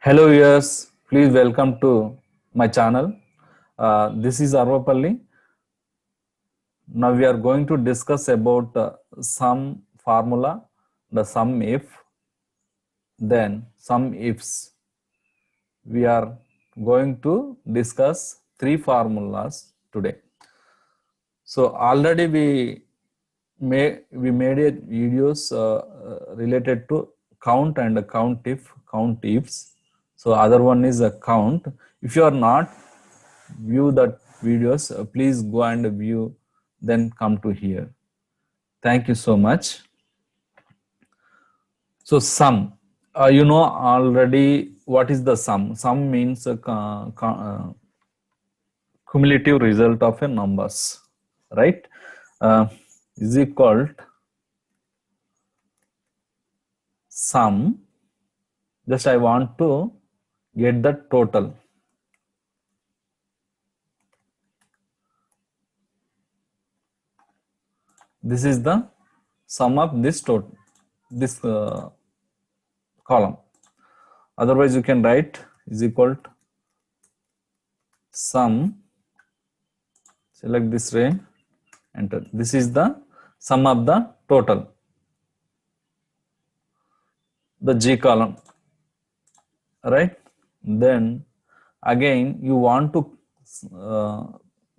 Hello viewers, please welcome to my channel. This is Arvapalli. Now we are going to discuss about sum formula, the sum if, then sum ifs. We are going to discuss three formulas today. So already we made a videos related to count and count ifs. So other one is a count. If you are not view that videos, please go and view, then come to here. Thank you so much. So sum, you know already what is the sum. Sum means cumulative result of a numbers, right? Is equal to sum. Just I want to get the total. This is the sum of this total, this column. Otherwise you can write is equal to sum, select this range, enter. This is the sum of the total, the G column, right? Then again you want to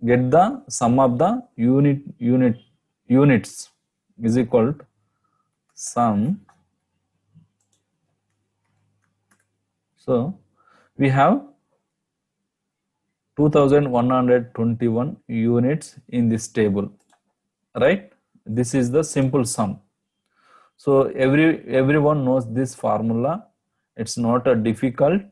get the sum of the units is equal to sum. So we have 2121 units in this table, right? This is the simple sum. So everyone knows this formula. It's not a difficult.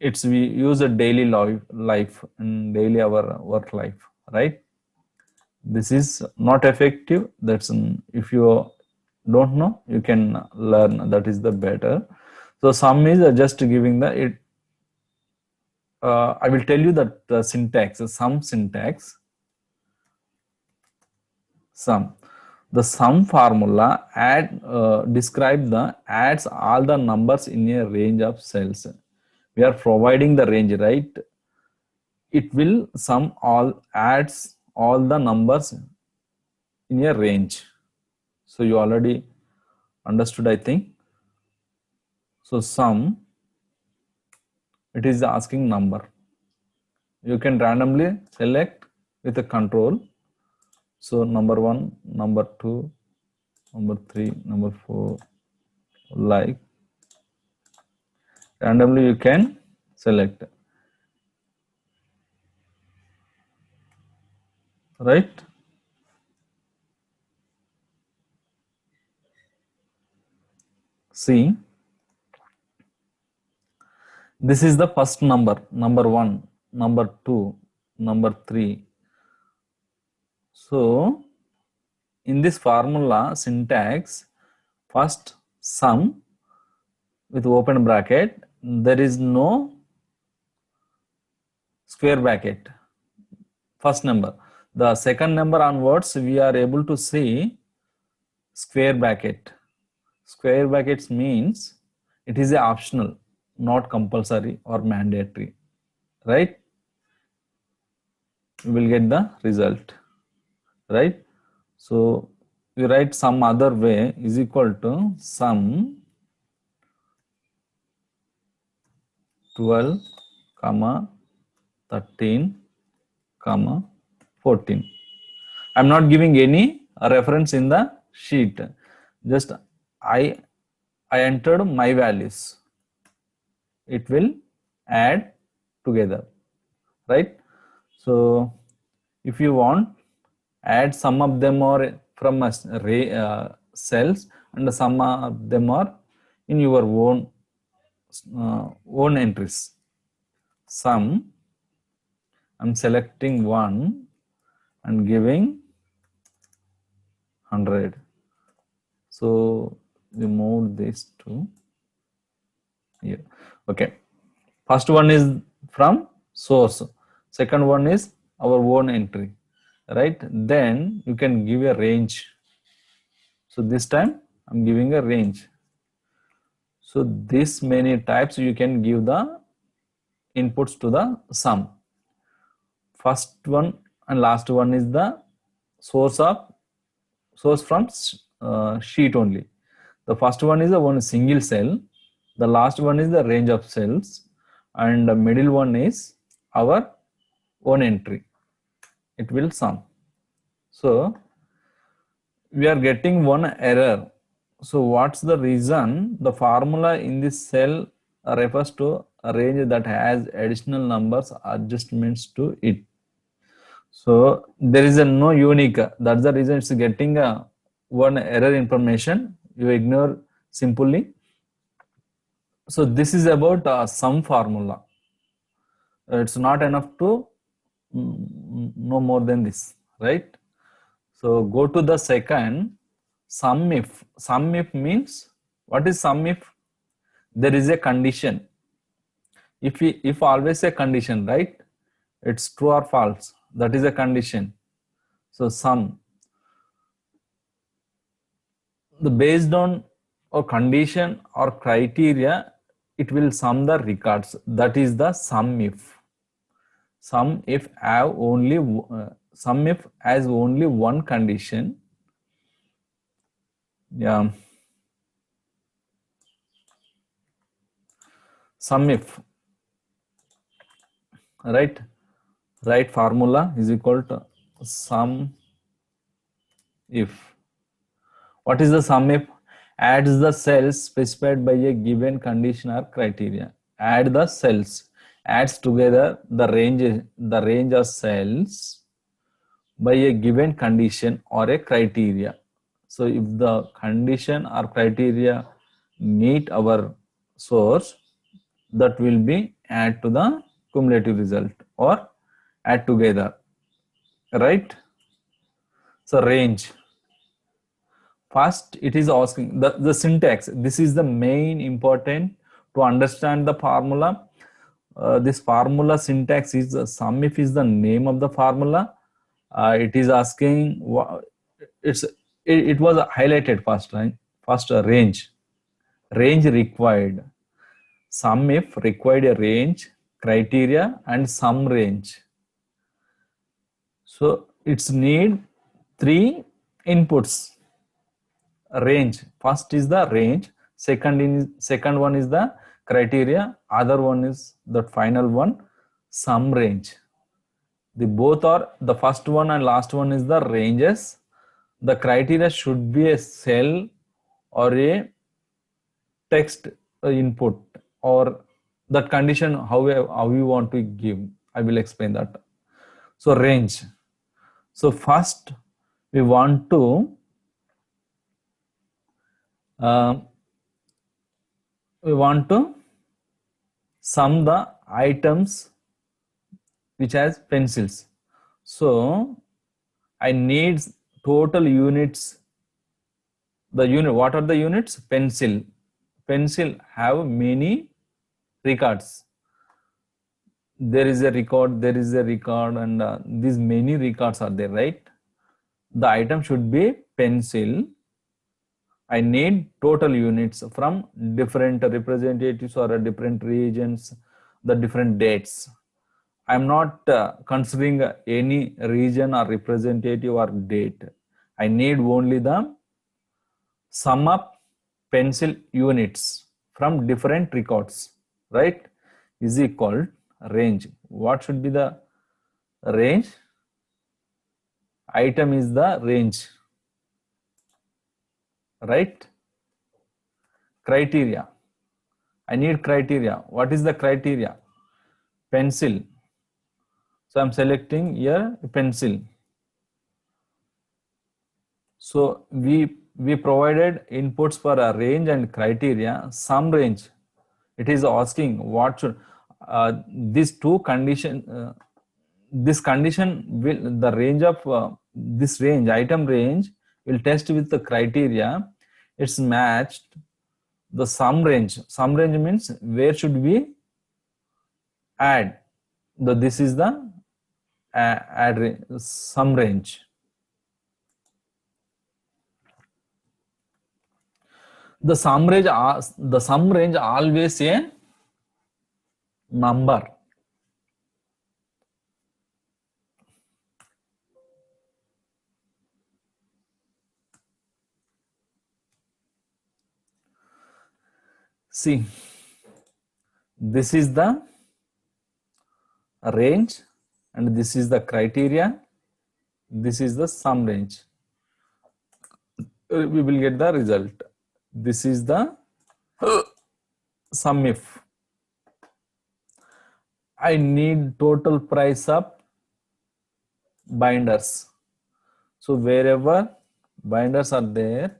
It's we use a daily life and daily our work life, right? This is not effective. That's if you don't know, you can learn. That is the better. So sum is just giving the it. I will tell you that the syntax, sum syntax. Sum. The sum formula describe the adds all the numbers in a range of cells. We are providing the range, right? It will sum all, adds all the numbers in a range. So you already understood, I think. So sum, it is asking number. You can randomly select with a control. So number 1, number 2, number 3, number 4, like randomly you can select, right? See, this is the first number, number 1, number 2, number 3. So in this formula syntax, first sum with open bracket, there is no square bracket, first number. The second number onwards, we are able to see square bracket. Square brackets means it is optional, not compulsory or mandatory, right? You will get the result, right? So we write some other way is equal to sum 12, 13, 14. I'm not giving any reference in the sheet. Just I entered my values. It will add together, right? So if you want, add some of them are from cells and some of them are in your own entries. Sum, I'm selecting one and giving 100. So we move this to here. Okay. First one is from source. Second one is our own entry, right? Then you can give a range. So this time I'm giving a range. So this many types you can give the inputs to the sum. First one and last one is the source from sheet only. The first one is the one single cell, the last one is the range of cells, and the middle one is our own entry. It will sum. So we are getting one error. So what's the reason? The formula in this cell refers to a range that has additional numbers adjustments to it. So there is a no unique. That's the reason it's getting a one error information. You ignore simply. So this is about sum formula. It's not enough to know more than this, right? So go to the second, sum if. Sum if means, what is sum if? There is a condition. If always a condition, right? It's true or false. That is a condition. So sum. The based on a condition or criteria, it will sum the records. That is the sum if. Sum if have only sum if has only one condition. Yeah. Sum if, right? Right formula is equal to sum if. What is the sum if? Adds the cells specified by a given condition or criteria. Add the cells. Adds together the range of cells by a given condition or a criteria. So if the condition or criteria meet our source, that will be add to the cumulative result or add together, right? So range. First, it is asking the syntax. This is the main important to understand the formula. This formula syntax is sum if is the name of the formula. It is asking it was highlighted first, right? First range required. Sum if required a range, criteria, and sum range. So it's need three inputs. Range. First is the range. Second one is the criteria. Other one is the final one, sum range. The both are the first one and last one is the ranges. The criteria should be a cell or a text input or that condition how you want to give. I will explain that. So range. So first we want to sum the items which has pencils. So I need total units. The unit, what are the units? Pencil. Pencil have many records. There is a record, and these many records are there, right? The item should be pencil. I need total units from different representatives or different regions, the different dates. I'm not considering any region or representative or date. I need only the sum of pencil units from different records, right? Is equal range. What should be the range? Item is the range, right? Criteria. I need criteria. What is the criteria? Pencil. So I'm selecting here pencil. So we provided inputs for a range and criteria, sum range. It is asking what should these two condition. This condition will the range of this range item range will test with the criteria. It's matched the sum range. Sum range means where should we add. This is the add sum range. The sum range always a number. See, this is the range and this is the criteria. This is the sum range. We will get the result. This is the sum if. I need total price of binders. So wherever binders are there,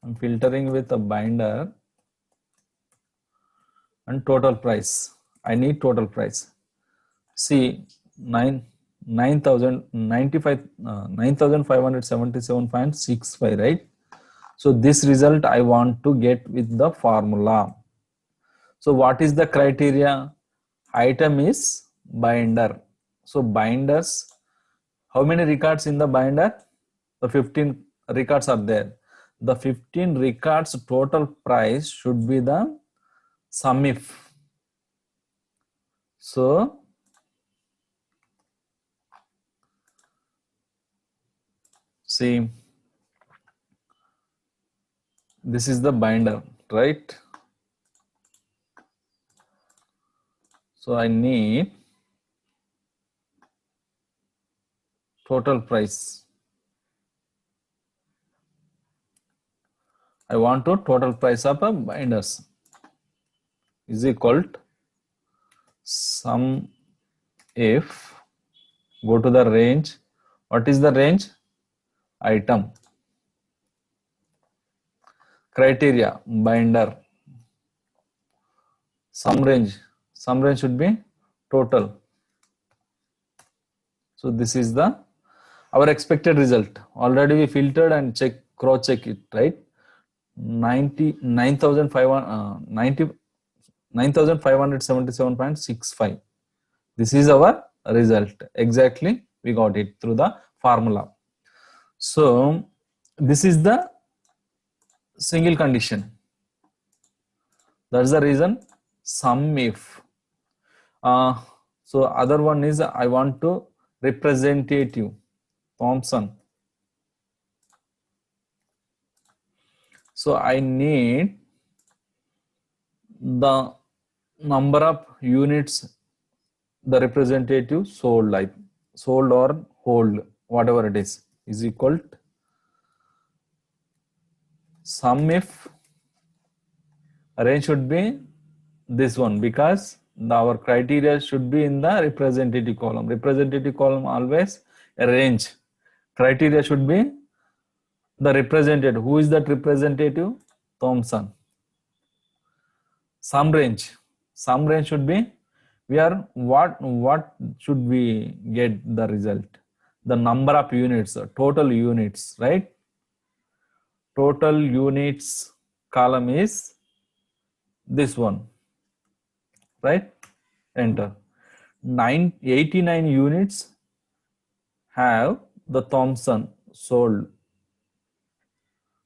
I'm filtering with a binder and total price. I need total price. See, 9,577.65, right? So this result I want to get with the formula. So what is the criteria? Item is binder. So binders, how many records in the binder? The 15 records are there. The 15 records total price should be the sum if. So see, this is the binder, right? So I need total price. I want to total price of a binders is equal to sum if, go to the range. What is the range? Item. Criteria, binder. Sum range should be total. So this is the our expected result. Already we filtered and cross check it, right? 9,577.65. This is our result. Exactly, we got it through the formula. So this is the single condition. That's the reason sum if. So other one is I want to representative Thomson. So I need the number of units the representative sold, like sold or hold, whatever it is equal to sum if. Range should be this one because our criteria should be in the representative column. Representative column always a range. Criteria should be the representative. Who is that representative? Thomson. Sum range should be, we are what should we get the result? The number of units, total units, right? Total units column is this one, right? Enter. 89 units have the Thomson sold.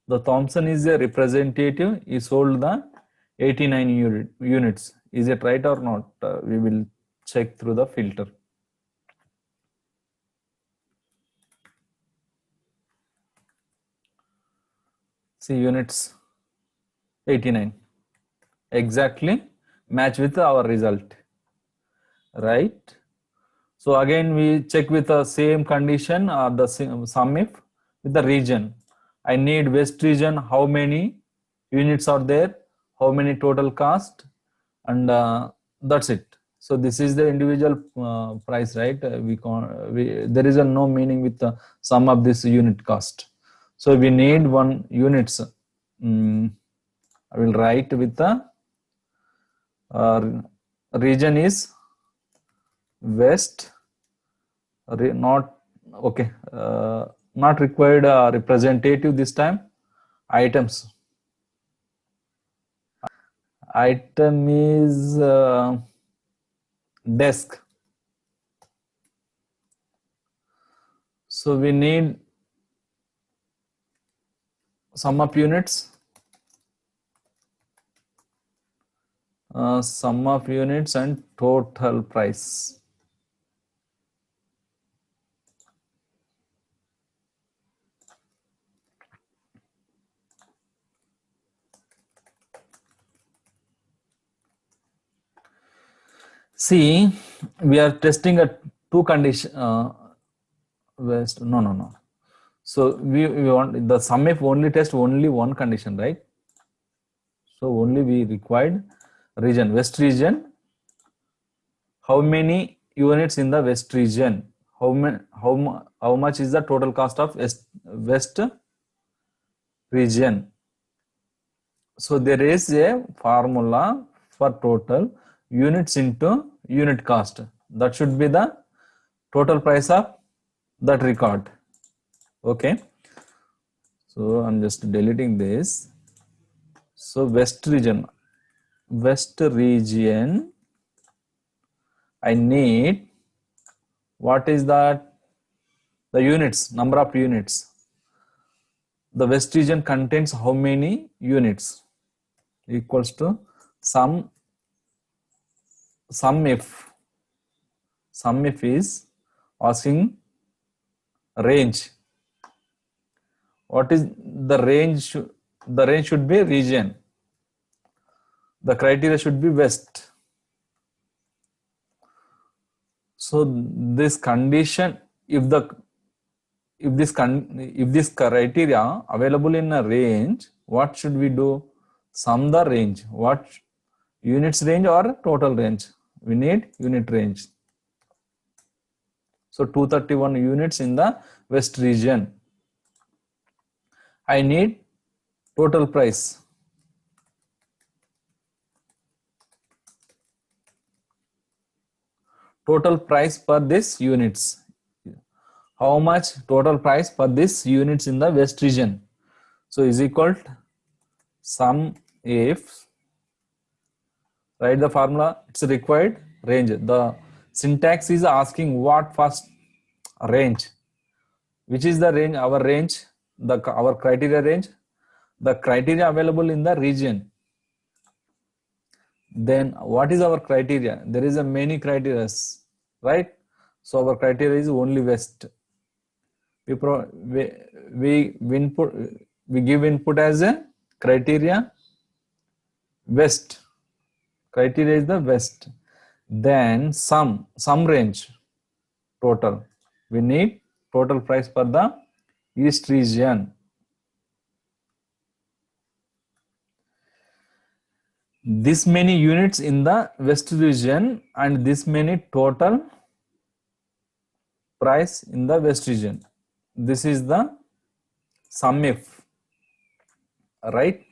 The Thomson is a representative. He sold the 89 units. Is it right or not? We will check through the filter. See, units 89. Exactly match with our result, right? So again we check with the same condition, the sum if with the region. I need West region, how many units are there, how many total cost, and that's it. So this is the individual price, right? There is no meaning with the sum of this unit cost. So we need one units. I will write with the region is West. Not okay. Not required representative this time. Items. Item is desk. So we need sum of units. Sum of units and total price. See, we are testing a two condition. West, no. So we want the sum if only test only one condition, right? So only we required region, west region. How many units in the west region? How much is the total cost of west region? So there is a formula for total units into unit cost. That should be the total price of that record. Okay. So I'm just deleting this. So west region, I need, what is that? The units, number of units. The west region contains how many units? Equals to sum if is asking range. What is the range? The range should be region. The criteria should be west. So this condition, if this criteria available in a range, what should we do? Sum the range. What units range or total range? We need unit range. So 231 units in the west region. I need total price. Total price per this units. How much total price per this units in the west region? So is equal to sum if, write the formula, it's required range. The syntax is asking what first range. Which is the range? Our range, our criteria range, the criteria available in the region. Then what is our criteria? There is a many criteria, right? So our criteria is only west. We give input as a criteria west. Criteria is the west. Then sum range total. We need total price for the east region. This many units in the west region and this many total price in the west region. This is the sum if, right?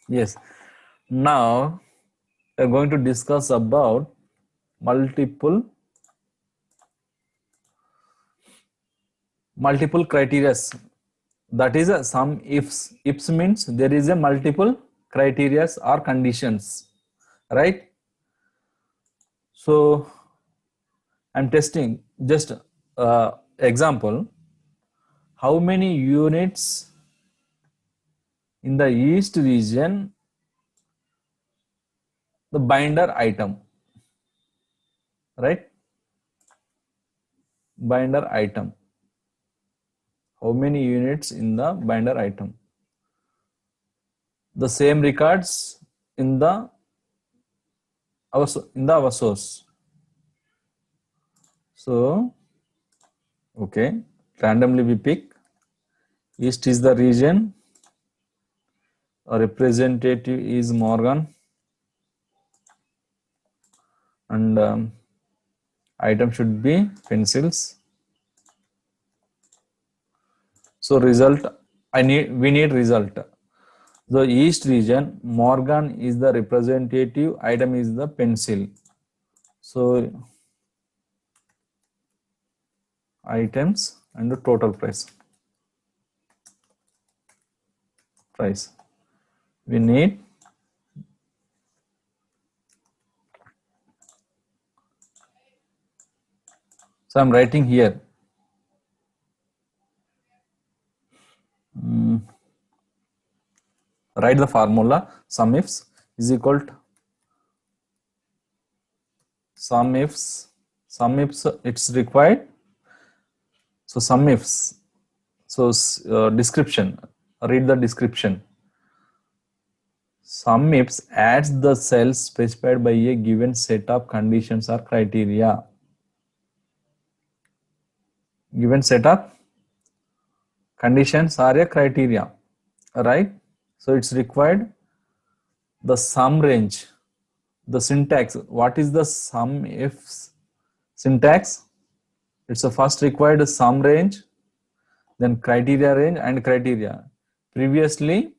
Yes. Now we are going to discuss about multiple criteria. That is a sum ifs. Ifs means there is a multiple criteria or conditions, right? So I'm testing just example. How many units in the east region the binder item, right? Binder item. How many units in the binder item? The same records in the our source. So okay, randomly we pick. East is the region. A representative is Morgan, and item should be pencils. So result, we need result. The east region, Morgan is the representative, item is the pencil. So items and the total price. We need So I'm writing here. Write the formula. Sum ifs is equal to sum ifs it's required. So sum ifs. So description. Read the description. Sum ifs adds the cells specified by a given set of conditions or criteria. Given set of conditions are a criteria, right? So it's required the sum range, the syntax. What is the sum ifs syntax? It's the first required sum range, then criteria range and criteria. Previously,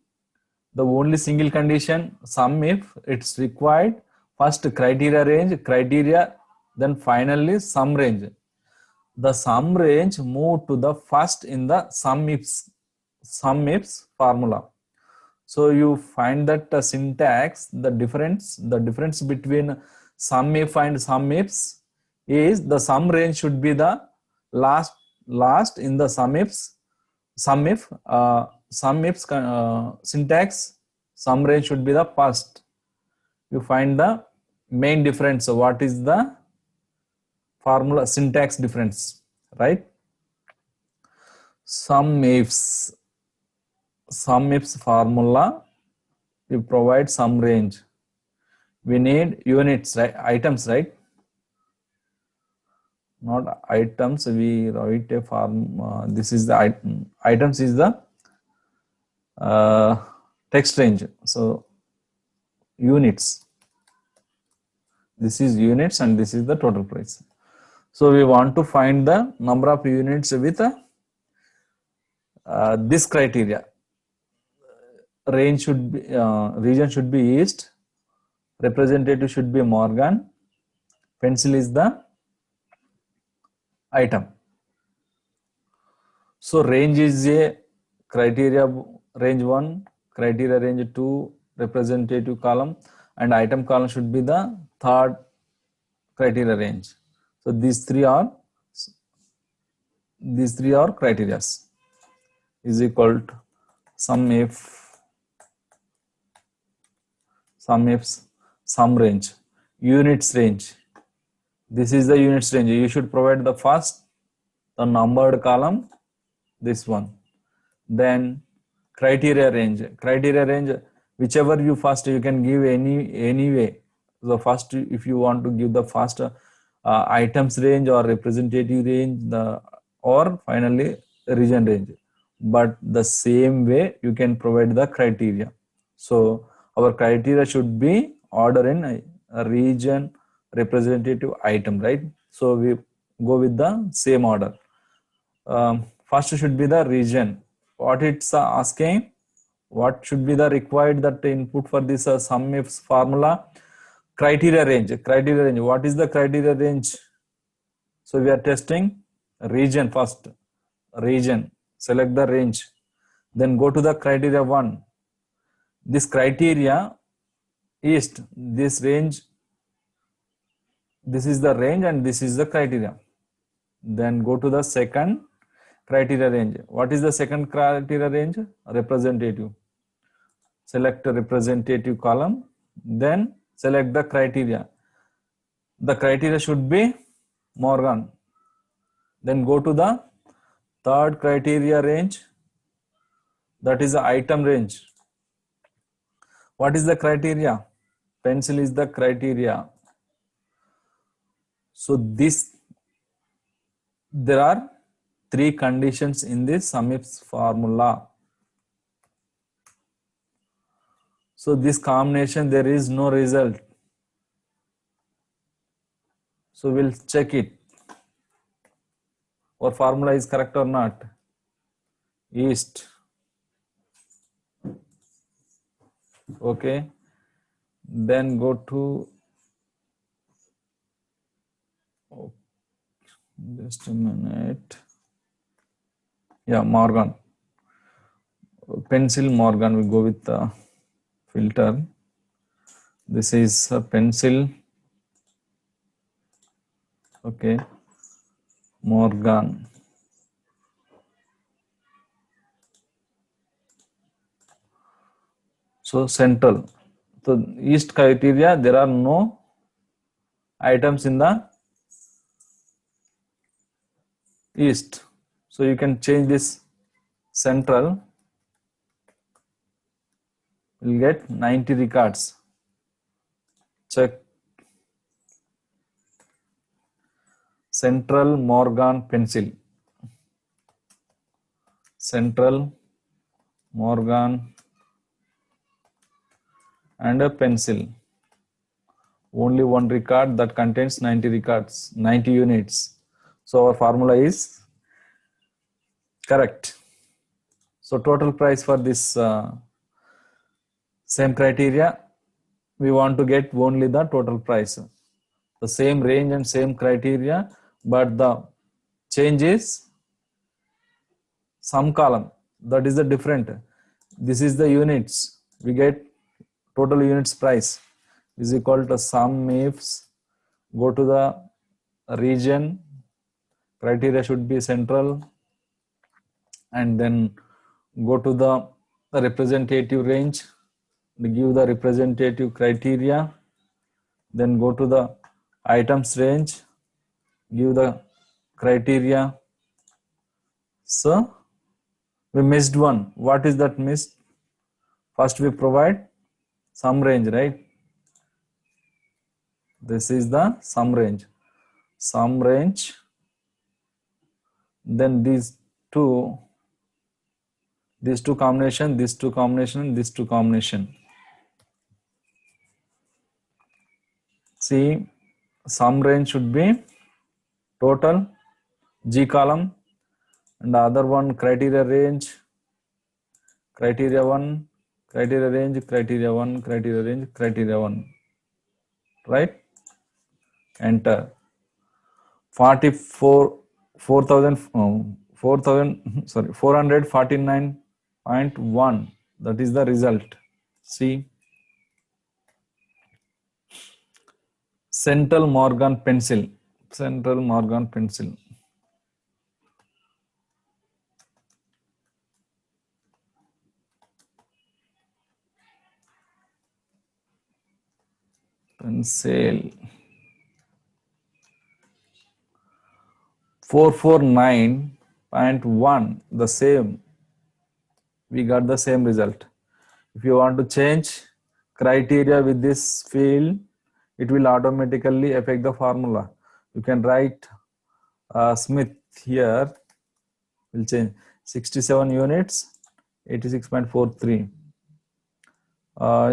the only single condition sum if it's required first criteria range, criteria, then finally sum range. The sum range moved to the first in the sum ifs formula. So you find that syntax, the difference between sum if and sum ifs is the sum range should be the last in the sum ifs. Sum if syntax, sum range should be the first. You find the main difference. So what is the formula syntax difference, right? Sum ifs formula, we provide sum range. We need units, right? Items, right? Not items. We write a form. This is the items is the text range. So units. This is units and this is the total price. So we want to find the number of units with this criteria. Range should be region should be East. Representative should be Morgan. Pencil is the item. So range is a criteria range 1, criteria range 2, representative column, and item column should be the third criteria range. So these three are criteria is equal to sum ifs sum range, units range. This is the units range. You should provide the first the numbered column, this one. Then criteria range, whichever you first, you can give any way. So first, if you want to give the first items range or representative range, or finally region range, but the same way you can provide the criteria. So our criteria should be order in a region, representative, item, right? So we go with the same order. First should be the region. What it's asking, what should be the required that input for this sum ifs formula? Criteria range. What is the criteria range? So we are testing region first. Region. Select the range. Then go to the criteria 1. This criteria East. This range. This is the range and this is the criteria. Then go to the second criteria range. What is the second criteria range? Representative. Select a representative column, then select the criteria. The criteria should be Morgan. Then go to the third criteria range, that is the item range. What is the criteria? Pencil is the criteria. So there are 3 conditions in this sum ifs formula. So this combination, there is no result. So we'll check it. Our formula is correct or not. East. Okay. Then go to, just a minute. Yeah, Morgan. Pencil Morgan, we go with the filter. This is a pencil. Okay. Morgan. So central. So east criteria, there are no items in the east. So you can change this central. You'll get 90 records. Check Central Morgan pencil. Central Morgan and a pencil. Only one record that contains 90 records, 90 units. So our formula is correct. So total price for this same criteria, we want to get only the total price. The same range and same criteria, but the change is sum column. That is the different. This is the units. We get total units price is equal to sum ifs. Go to the region. Criteria should be central, and then go to the representative range. Give the representative criteria. Then go to the items range. Give the criteria. So we missed one. What is that missed? First we provide sum range, right? This is the sum range. Sum range. Then these two combination, these two combination, these two combination. See, sum range should be total G column, and the other one criteria range, criteria 1, criteria range, criteria 1, criteria range, criteria 1, right? Enter. 44 449.1, that is the result. See, Central Morgan pencil. Central Morgan pencil. Pencil. 449.1, the same. We got the same result. If you want to change criteria with this field, it will automatically affect the formula. You can write Smith here. Will change 67 units, 86.43.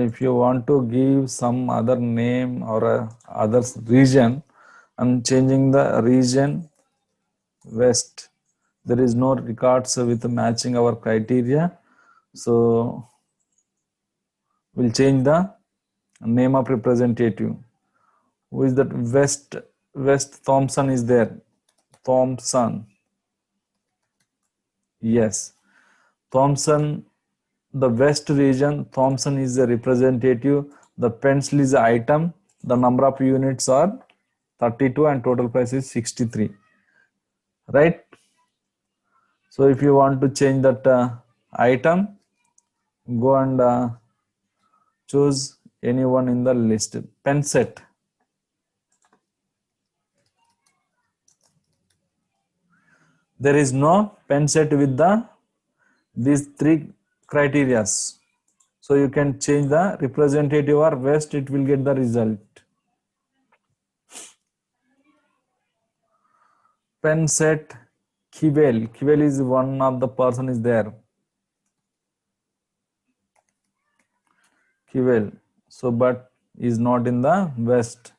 If you want to give some other name or other region, I'm changing the region West. There is no records with matching our criteria, so we'll change the name of representative. Who is that? West Thompson is there. Thompson. Yes, Thompson. The West region, Thompson is the representative. The pencil is the item. The number of units are 32 and total price is 63. Right? So if you want to change that item, go and choose anyone in the list. Pen set. There is no pen set with these three criterias. So you can change the representative or West, it will get the result. Pen set Kivel. Kivel is one of the person is there. Kivel. So, but is not in the West.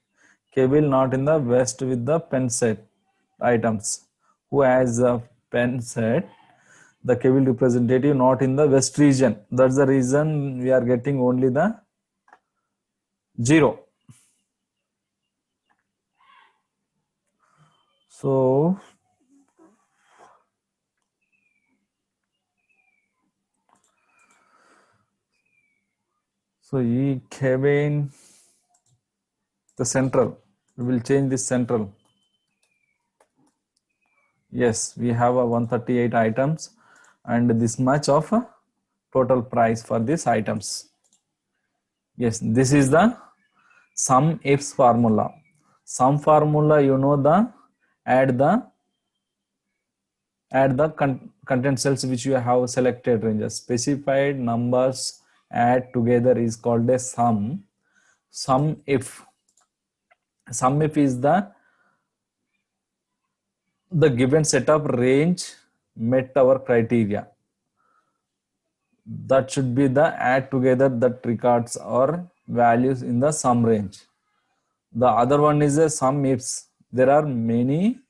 Kivel not in the West with the pen set items. Who has a pen set? The Kivel representative not in the West region. That's the reason we are getting only the 0. So Kevin, the central, we will change this central. Yes, we have a 138 items and this much of total price for these items. Yes, this is the sum ifs formula. Sum formula, you know, the add the content cells which you have selected ranges. Specified numbers add together is called a sum. Sum if is the given set of range met our criteria. That should be the add together that records or values in the sum range. The other one is a sum ifs. There are many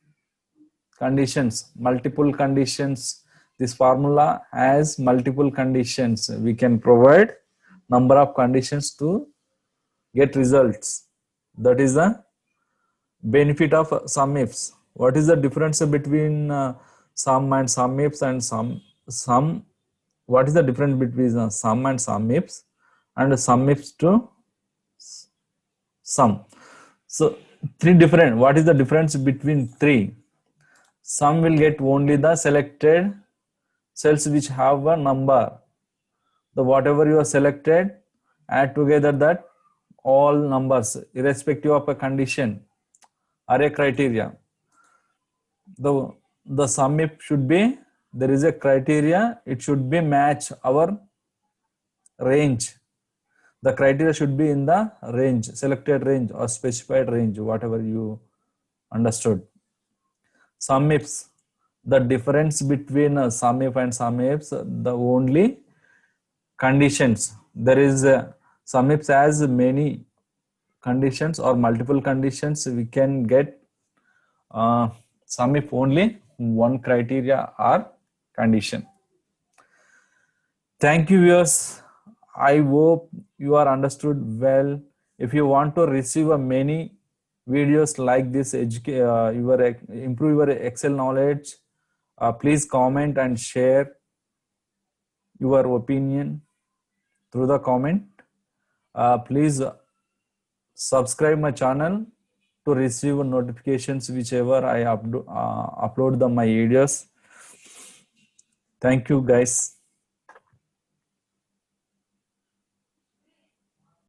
conditions, multiple conditions. This formula has multiple conditions. We can provide number of conditions to get results. That is the benefit of sum ifs. What is the difference between sum and sum ifs and sum? What is the difference between sum and sum ifs and sum ifs to sum? So three different. What is the difference between three? Sum will get only the selected cells which have a number. The whatever you have selected, add together that all numbers irrespective of a condition or a criteria. The sum if should be, there is a criteria, it should be match our range. The criteria should be in the range, selected range or specified range, whatever you understood. Sum ifs, the difference between sum if and sum ifs, the only conditions. There is sum ifs has many conditions or multiple conditions. We can get sum if only one criteria or condition. Thank you, viewers. I hope you are understood well. If you want to receive many videos like this, improve your Excel knowledge, please comment and share your opinion through the comment. Please subscribe my channel to receive notifications whichever I upload my videos. Thank you, guys.